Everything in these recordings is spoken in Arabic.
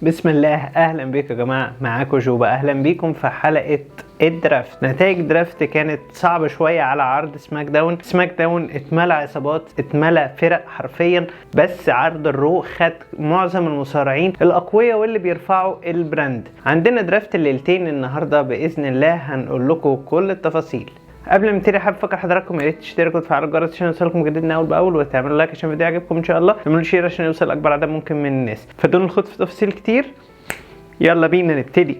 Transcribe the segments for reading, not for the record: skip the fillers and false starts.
بسم الله، اهلا بيكم يا جماعه. معاكم جوبا، اهلا بيكم في حلقه الدرافت. نتائج درافت كانت صعبه شويه على عرض سماك داون. سماك داون اتملى عصابات، اتملى فرق حرفيا، بس عرض الرو خد معظم المصارعين الاقوياء واللي بيرفعوا البراند. عندنا درافت الليلتين النهارده باذن الله، هنقول لكم كل التفاصيل. قبل ما نبتدي حابب افكر حضراتكم يا ريت تشتركوا وتفعلوا الجرس عشان يوصلكم جديدنا اول باول، وتعملوا لايك عشان الفيديو يعجبكم ان شاء الله، تعملوا شير عشان يوصل اكبر عدد ممكن من الناس. فدون الخوض في تفاصيل كتير، يلا بينا نبتدي.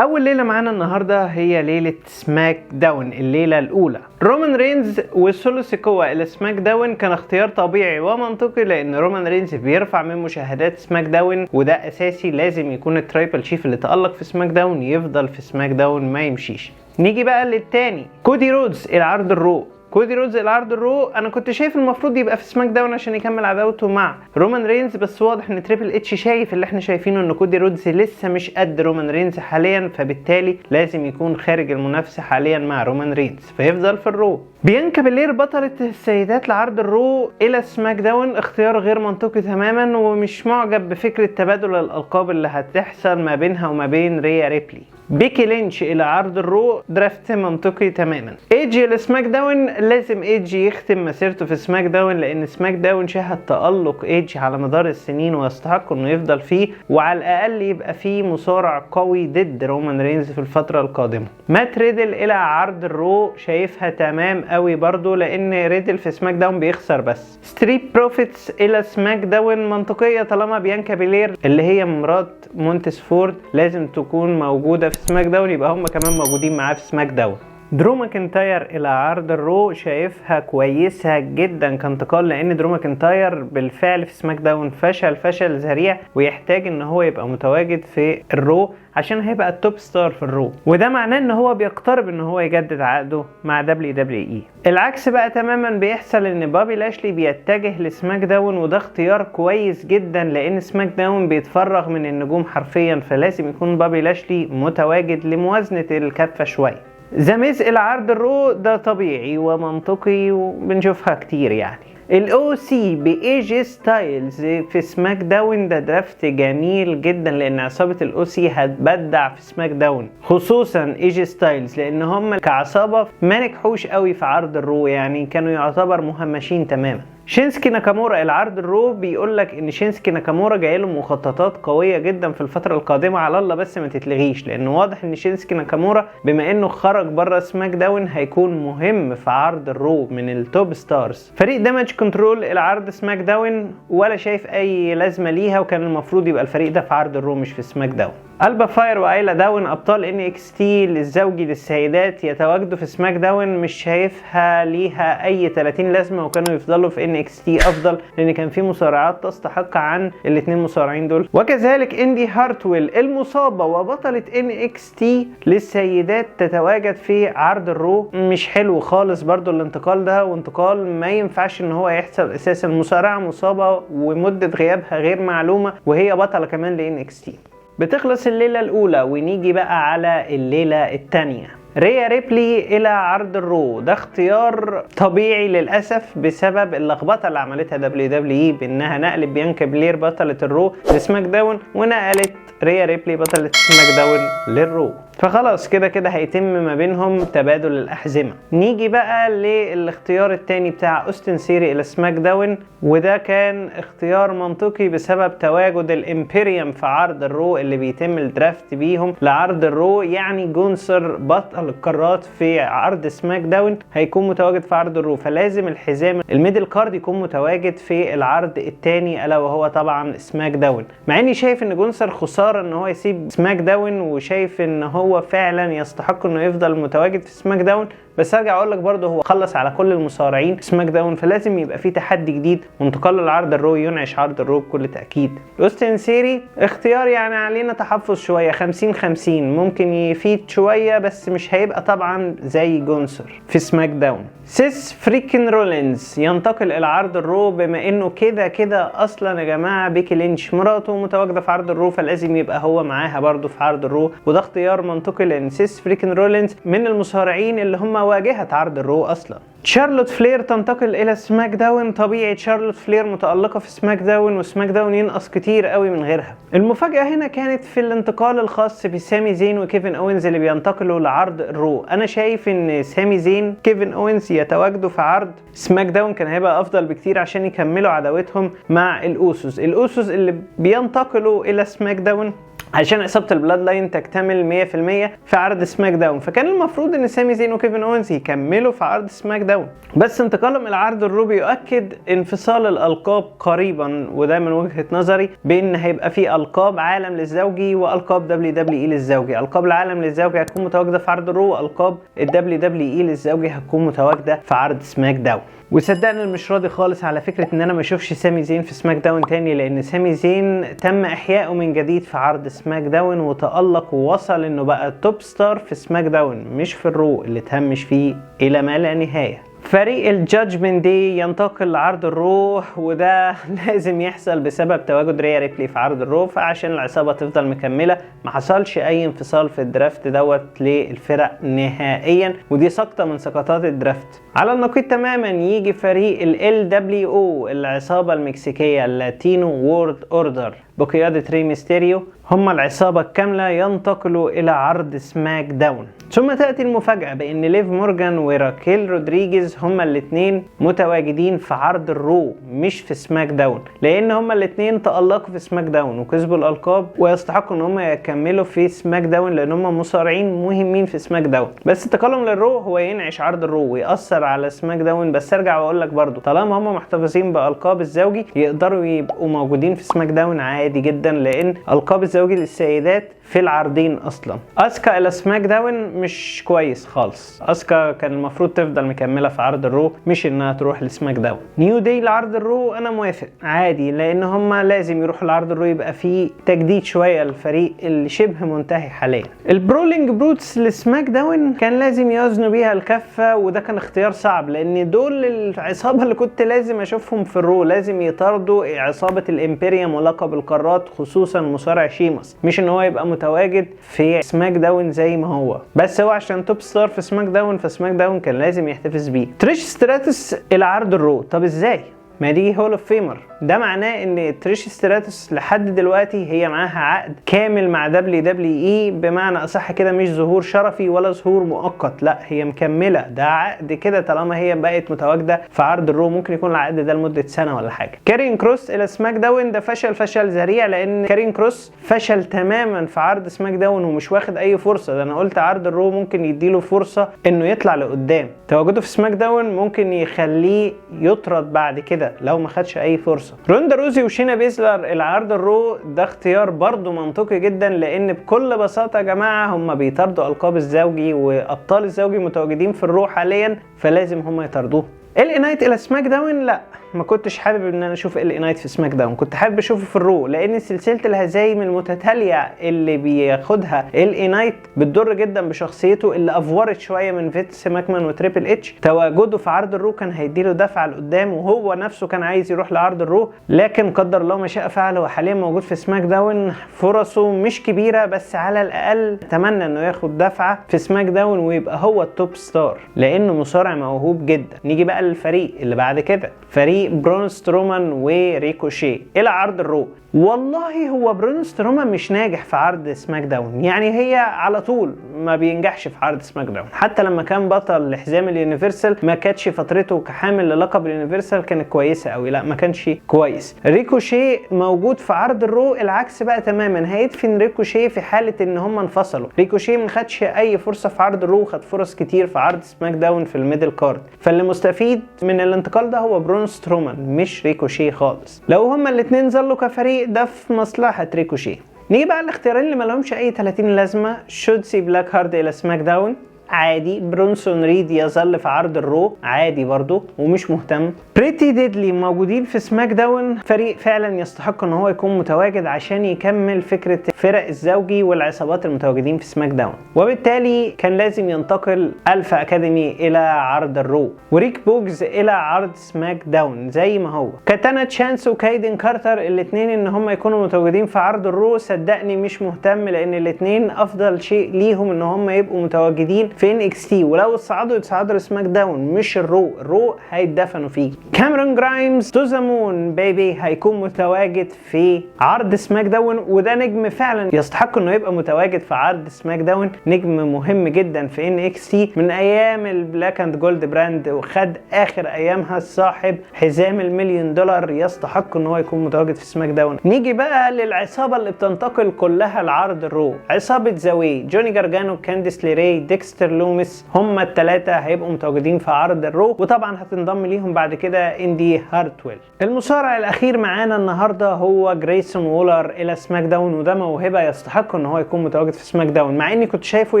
اول ليله معانا النهارده هي ليله سماك داون، الليله الاولى. رومان رينز وسولو سيكوا الى سماك داون كان اختيار طبيعي ومنطقي، لان رومان رينز بيرفع من مشاهدات سماك داون، وده اساسي. لازم يكون الترايبل شيف اللي تألق في سماك داون يفضل في سماك داون ما يمشيش. نيجي بقى للتاني، كودي رودز الى عرض الرو. كودي رودز العرض الرو انا كنت شايف المفروض يبقى في سماك داون عشان يكمل عداوته مع رومان رينز، بس واضح ان تريبل اتش شايف اللي احنا شايفينه، ان كودي رودز لسه مش قد رومان رينز حاليا، فبالتالي لازم يكون خارج المنافسه حاليا مع رومان رينز، فيفضل في الرو. بيانكا بيلير بطلة السيدات لعرض الرو الى سماك داون، اختيار غير منطقي تماما، ومش معجب بفكره تبادل الالقاب اللي هتحصل ما بينها وما بين ريا ريبلي. بيكي لينش الى عرض الرو، درافت منطقي تماما. ايجي الى سماك داون، لازم ايجي يختم مسيرته في سماك داون، لان سماك داون شهد تألق ايجي على مدار السنين ويستحق انه يفضل فيه، وعلى الاقل يبقى فيه مصارع قوي ضد رومان رينز في الفتره القادمه. مات ريدل الى عرض الرو، شايفها تمام قوي برضو، لان ريدل في سماك داون بيخسر بس. ستريت بروفيتس الى سماك داون، منطقيه طالما بيانكا بيلير اللي هي مرات مونتس فورد لازم تكون موجوده في سماك داون، يبقى هم كمان موجودين معاه في سماك داون. درو ماكنتاير الى عرض الرو، شايفها كويسه جدا كانتقال، لان درو ماكنتاير بالفعل في سماك داون فشل ذريع، ويحتاج ان هو يبقى متواجد في الرو عشان هيبقى التوب ستار في الرو، وده معناه ان هو بيقترب ان هو يجدد عقده مع WWE. العكس بقى تماما بيحصل، ان بابي لاشلي بيتجه لسماك داون، وده اختيار كويس جدا، لان سماك داون بيتفرغ من النجوم حرفيا، فلازم يكون بابي لاشلي متواجد لموازنه الكفه شويه. ذا ميز الى عرض الرو، ده طبيعي ومنطقي وبنشوفها كتير يعني. الاو سي بايجي ستايلز في سماك داون، ده درافت جميل جدا، لان عصابه الاو سي هتبدع في سماك داون، خصوصا ايجي ستايلز، لان هم كعصابه ما نجحوش قوي في عرض الرو، يعني كانوا يعتبر مهمشين تماما. شينسكي ناكامورا العرض الرو، بيقول لك ان شينسكي ناكامورا جاي له مخططات قويه جدا في الفتره القادمه، على الله بس ما تتلغيش، لان واضح ان شينسكي ناكامورا بما انه خرج بره سماك داون هيكون مهم في عرض الرو من التوب ستارز. فريق دامج كنترول العرض سماك داون، ولا شايف اي لازمه ليها، وكان المفروض يبقى الفريق ده في عرض الرو مش في سماك داون. البا فاير وايلا داون ابطال ان اكس تي للزوجي للسيدات يتواجدوا في سماك داون، مش شايفها ليها اي 30 لازمه، وكانوا يفضلوا في ان اكس تي افضل، لان كان في مصارعات تستحق عن الاثنين مصارعين دول. وكذلك اندي هارتويل المصابه وبطله ان اكس تي للسيدات تتواجد في عرض الرو، مش حلو خالص برضو الانتقال ده، وانتقال ما ينفعش ان هو يحصل اساسا. المصارعه مصابه ومده غيابها غير معلومه، وهي بطله كمان لان اكس تي. بتخلص الليلة الأولى ونيجي بقى على الليلة الثانية. ريا ريبلي إلى عرض الرو، ده اختيار طبيعي للأسف بسبب اللخبطة اللي عملتها WWE، بأنها نقلت بيانكا بلير بطلة الرو لسماك داون، ونقلت ريا ريبلي بطلة سماك داون للرو، فخلاص كده هيتم ما بينهم تبادل الأحزمة. نيجي بقى للاختيار التاني بتاع أوستن سيري إلى سماك داون، وده كان اختيار منطقي بسبب تواجد الإمبيريوم في عرض الرو اللي بيتم الدرافت بيهم لعرض الرو، يعني جونسر بطل القارات في عرض سماك داون هيكون متواجد في عرض الرو، فلازم الحزام الميدل كارد يكون متواجد في العرض التاني، ألا وهو طبعا سماك داون. مع اني شايف ان جونسر خسارة ان هو يسيب سماك داون، وشايف ان هو فعلا يستحق انه يفضل متواجد في سماك داون، بس ارجع اقول لك برضه هو خلص على كل المصارعين سماك داون، فلازم يبقى في تحدي جديد، وانتقاله لعرض الرو ينعش عرض الرو بكل تاكيد. اوستن سيري اختيار يعني علينا تحفظ شويه، 50-50، ممكن يفيد شويه بس مش هيبقى طبعا زي جونسر في سماك داون. سيس فريكن رولينز ينتقل الى عرض الرو، بما انه كده اصلا يا جماعه بيكي لينش مراته متواجده في عرض الرو، فلازم يبقى هو معاها برضه في عرض الرو، وده اختيار منطقي لان سيس فريكن رولينز من المصارعين اللي هم واجهة عرض الرو اصلا. شارلوت فلير تنتقل الى سماك داون. طبيعي شارلوت فلير متألقة في سماك داون، وسماك داون ينقص كتير قوي من غيرها. المفاجأة هنا كانت في الانتقال الخاص بسامي زين وكيفن اوينز اللي بينتقلوا لعرض الرو. انا شايف ان سامي زين كيفن اوينز يتواجدوا في عرض سماك داون كان هيبقى افضل بكتير عشان يكملوا عداوتهم مع الاوسوس اللي بينتقلوا الى سماك داون عشان اصابه البلاد لاين تكتمل 100% في عرض سماك داون. فكان المفروض ان سامي زين وكيفن اونز يكملوا في عرض سماك داون، بس انتقالهم الى عرض الرو بيؤكد انفصال الالقاب قريبا، وده من وجهه نظري، بان هيبقى في القاب عالم للزوجي والقاب WWE للزوجي. القاب العالم للزوجي هتكون متواجده في عرض الرو، والقاب WWE للزوجي هتكون متواجده في عرض سماك داون. وصدقني انا مش راضي خالص على فكره ان انا ما اشوفش سامي زين في سماك داون تاني، لان سامي زين تم احيائه من جديد في عرض سماك داون وتألق ووصل انه بقى توب ستار في سماك داون مش في الرو اللي تهمش فيه الى ما لا نهايه. فريق الجادجمنت دي ينتقل لعرض الرو، وده لازم يحصل بسبب تواجد ريا ريبلي في عرض الرو، فعشان العصابه تفضل مكمله ما حصلش اي انفصال في الدرافت دوت للفرق نهائيا، ودي سقطه من سقطات الدرافت. على النقيض تماما يجي فريق ال LWO العصابه المكسيكيه اللاتينو وورد اوردر بقياده ري ميستيريو، هم العصابه الكامله ينتقلوا الى عرض سماك داون. ثم تأتي المفاجأة بأن ليف مورجان وراكيل رودريجيز هما الاثنين متواجدين في عرض الرو مش في سماك داون، لأن هما الاثنين تألقوا في سماك داون وكسبوا الألقاب ويستحقوا أن هما يكملوا في سماك داون لأن هما مصارعين مهمين في سماك داون. بس انتقالهم للرو هو ينعش عرض الرو ويأثر على سماك داون. بس أرجع وأقول لك برضو طالما هما محتفظين بألقاب الزوجي يقدروا يبقوا موجودين في سماك داون عادي جدا، لأن ألقاب الزوجي للسيدات في العرضين اصلا. اسكا الى سماك داون مش كويس خالص. اسكا كان المفروض تفضل مكمله في عرض الرو مش انها تروح لسماك داون. نيو داي لعرض الرو انا موافق عادي، لان هما لازم يروحوا لعرض الرو يبقى فيه تجديد شويه للفريق اللي شبه منتهي حاليا. البرولينج بروتس لسماك داون كان لازم يوزنوا بيها الكفه، وده كان اختيار صعب لان دول العصابه اللي كنت لازم اشوفهم في الرو. لازم يطاردوا عصابه الامبيريوم ولقب القارات، خصوصا مصارع شيماس، مش ان هو يبقى متواجد في سماك داون زي ما هو، بس هو عشان توب ستار في سماك داون فسماك داون كان لازم يحتفظ بيه. تريش ستراتوس الى عرض الرو. طب ازاي؟ ما دي هول اوف فيمر. ده معناه ان تريش ستراتوس لحد دلوقتي هي معاها عقد كامل مع WWE، بمعنى اصح كده مش ظهور شرفي ولا ظهور مؤقت، لا هي مكمله، ده عقد كده طالما هي بقت متواجده في عرض الرو. ممكن يكون العقد ده لمده سنه ولا حاجه. كارين كروس الى سماك داون ده فشل ذريع، لان كارين كروس فشل تماما في عرض سماك داون ومش واخد اي فرصه. ده انا قلت عرض الرو ممكن يديله فرصه انه يطلع لقدام، تواجده في سماك داون ممكن يخليه يطرد بعد كده لو ما خدش اي فرصه. روندا روزي وشينا بيزلر العرض الرو ده اختيار برضو منطقي جدا، لان بكل بساطه يا جماعه هم بيطاردوا القاب الزوجي وابطال الزوجي متواجدين في الرو حاليا، فلازم هم يطاردوه. ال نايت الى سماك داون لا، ما كنتش حابب ان انا اشوف ال نايت في سماك داون، كنت حابب اشوفه في الرو، لان سلسله الهزايم المتتاليه اللي بياخدها ال نايت بتضر جدا بشخصيته اللي افورت شويه من فيتس ماكمان وتريبل اتش. تواجده في عرض الرو كان هيديله دفعه لقدام، وهو نفسه كان عايز يروح لعرض الرو، لكن قدر الله ما شاء فعل، وحاليا موجود في سماك داون. فرصه مش كبيره، بس على الاقل اتمنى انه ياخد دفعه في سماك داون ويبقى هو التوب ستار، لانه مصارع موهوب جدا. نيجي بقى للفريق اللي بعد كده، فريق برون سترومان وريكوشي الى عرض الرو. والله هو برون سترومان مش ناجح في عرض سماك داون، يعني هي على طول ما بينجحش في عرض سماك داون. حتى لما كان بطل لحزام اليونيفرسال ما كانتش فترته كحامل للقب اليونيفرسال كانت كويسه قوي، لا ما كانش كويس. ريكوشي موجود في عرض الرو العكس بقى تماما، هيدفن ريكوشي في حاله ان هم انفصلوا. ريكوشي ما خدش اي فرصه في عرض الرو، خد فرص كتير في عرض سماك داون في الميدل كارد، فاللي مستفيد من الانتقال ده هو برون سترومان مش ريكوشي خالص. لو هما الاثنين ظلوا كفريق ده في مصلحه ريكوشي. نيجي بقى الاختيارين اللي ما لهمش اي 30 لازمه. شوتسي بلاك هارت الى سماك داون. عادي. برونسون ريد يظل في عرض الرو عادي برضو ومش مهتم. بريتي ديدلي موجودين في سماك داون، فريق فعلا يستحق ان هو يكون متواجد عشان يكمل فكرة فرق الزوجي والعصابات المتواجدين في سماك داون، وبالتالي كان لازم ينتقل الفا اكاديمي الى عرض الرو وريك بوجز الى عرض سماك داون زي ما هو. كاتانا تشانس وكايدن كارتر الاثنين ان هم يكونوا متواجدين في عرض الرو، صدقني مش مهتم، لان الاثنين افضل شيء ليهم ان هم يبقوا متواجدين في NXT، ولو يتصعدوا لسماك داون مش الرو هيتدفنوا فيه. كاميرون جرايمز تو ذا مون بيبي هيكون متواجد في عرض سماك داون، وده نجم فعلا يستحق انه يبقى متواجد في عرض سماك داون، نجم مهم جدا في NXT من ايام البلاك اند جولد براند، وخد اخر ايامها صاحب حزام $1,000,000، يستحق ان هو يكون متواجد في سماك داون. نيجي بقى للعصابه اللي بتنتقل كلها لعرض الرو، عصابه زاوي، جوني جارجانو، كانديس ليراي، ديكستر لوميس، هم الثلاثه هيبقوا متواجدين في عرض الرو، وطبعا هتنضم ليهم بعد كده اندي هارتويل. المصارع الاخير معانا النهارده هو جريسون وولر الى سماك داون، وده موهبه يستحق ان هو يكون متواجد في سماك داون، مع اني كنت شايفه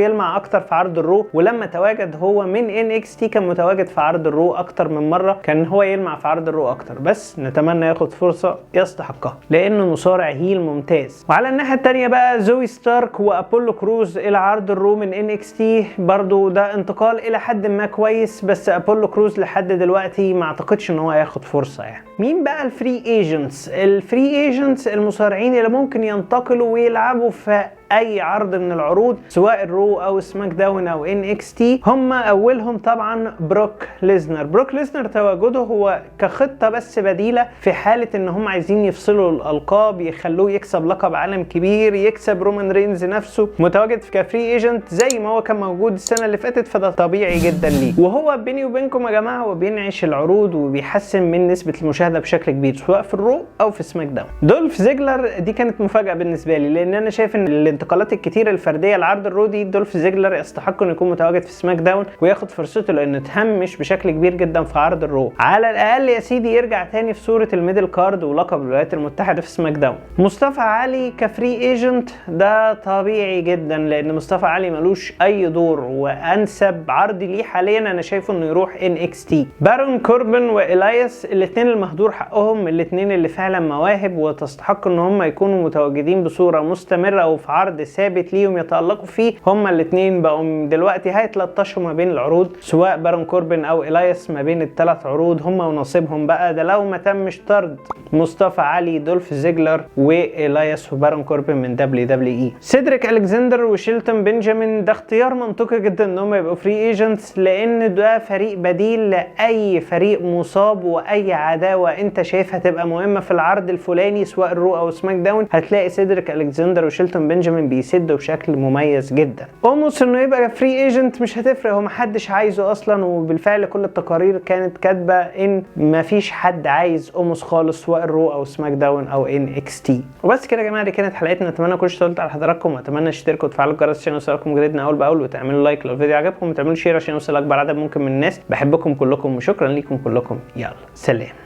يلمع اكتر في عرض الرو، ولما تواجد هو من NXT كان متواجد في عرض الرو اكتر من مره، كان هو يلمع في عرض الرو اكتر، بس نتمنى ياخد فرصه يستحقها لانه مصارع هيل ممتاز. وعلى الناحيه الثانيه بقى زوي ستارك وابولو كروز الى عرض الرو من NXT، برضو ده انتقال الى حد ما كويس، بس ابولو كروز لحد دلوقتي ما اعتقدش ان هو هياخد فرصه يعني. مين بقى الفري ايجنتس؟ الفري ايجنتس المصارعين اللي ممكن ينتقلوا ويلعبوا في اي عرض من العروض سواء الرو او سماك داون او NXT، هم اولهم طبعا بروك ليزنر. بروك ليزنر تواجده هو كخطة بس بديلة في حالة ان هم عايزين يفصلوا الالقاب، يخلوه يكسب لقب عالم كبير، يكسب رومان رينز نفسه، متواجد كفري ايجنت زي ما هو كان موجود السنة اللي فاتت، فده طبيعي جدا ليه. وهو بيني وبينكم يا جماعة هو بينعش العروض وبيحسن من نسبة المشاهدة بشكل كبير سواء في الرو او في سماك داون. دولف زيجلر دي كانت مفاجأة بالنسبة لي، لان انا شايف ان الانتقالات الكتير الفرديه لعرض الرو دي دولف زيجلر يستحق انه يكون متواجد في سماك داون وياخد فرصته، لانه تهمش بشكل كبير جدا في عرض الرو. على الاقل يا سيدي يرجع تاني في صوره الميدل كارد ولقب الولايات المتحده في سماك داون. مصطفى علي كفري ايجنت ده طبيعي جدا، لان مصطفى علي ملوش اي دور، وانسب عرض ليه حاليا انا شايفه انه يروح NXT. بارون كوربن والياس الاثنين المهدور حقهم، الاثنين اللي فعلا مواهب وتستحق ان هم يكونوا متواجدين بصوره مستمره او في عرض ثابت ليهم يتألقوا فيه. هما الاثنين بقوا دلوقتي هيتلطشوا ما بين العروض، سواء بارون كوربن او الياس ما بين الثلاث عروض، هما ونصيبهم بقى، ده لو ما تمش طرد مصطفى علي، دولف زيجلر، والياس وبارون كوربن من WWE. سيدريك الكسندر وشيلتون بنجامين ده اختيار منطقي جدا ان هم يبقوا فري ايجنتس، لان ده فريق بديل لاي فريق مصاب، واي عداوه انت شايفها تبقى مهمه في العرض الفلاني سواء الرو او سماك داون هتلاقي سيدريك الكسندر وشيلتون بنجامين بيسدوا بشكل مميز جدا. اوموس انه يبقى فري ايجنت مش هتفرق، هو محدش عايزه اصلا، وبالفعل كل التقارير كانت كاتبه ان مفيش حد عايز اوموس خالص سواء الرو او سماك داون او NXT. وبس كده يا جماعه، دي كانت حلقتنا، اتمنى اكون اشتغلت على حضراتكم، واتمنى تشتركوا وتفعلوا الجرس عشان يوصلكم جديدنا اول باول، وتعملوا لايك لو الفيديو عجبكم، وتعملوا شير عشان يوصل اكبر عدد ممكن من الناس. بحبكم كلكم وشكرا ليكم كلكم، يلا سلام.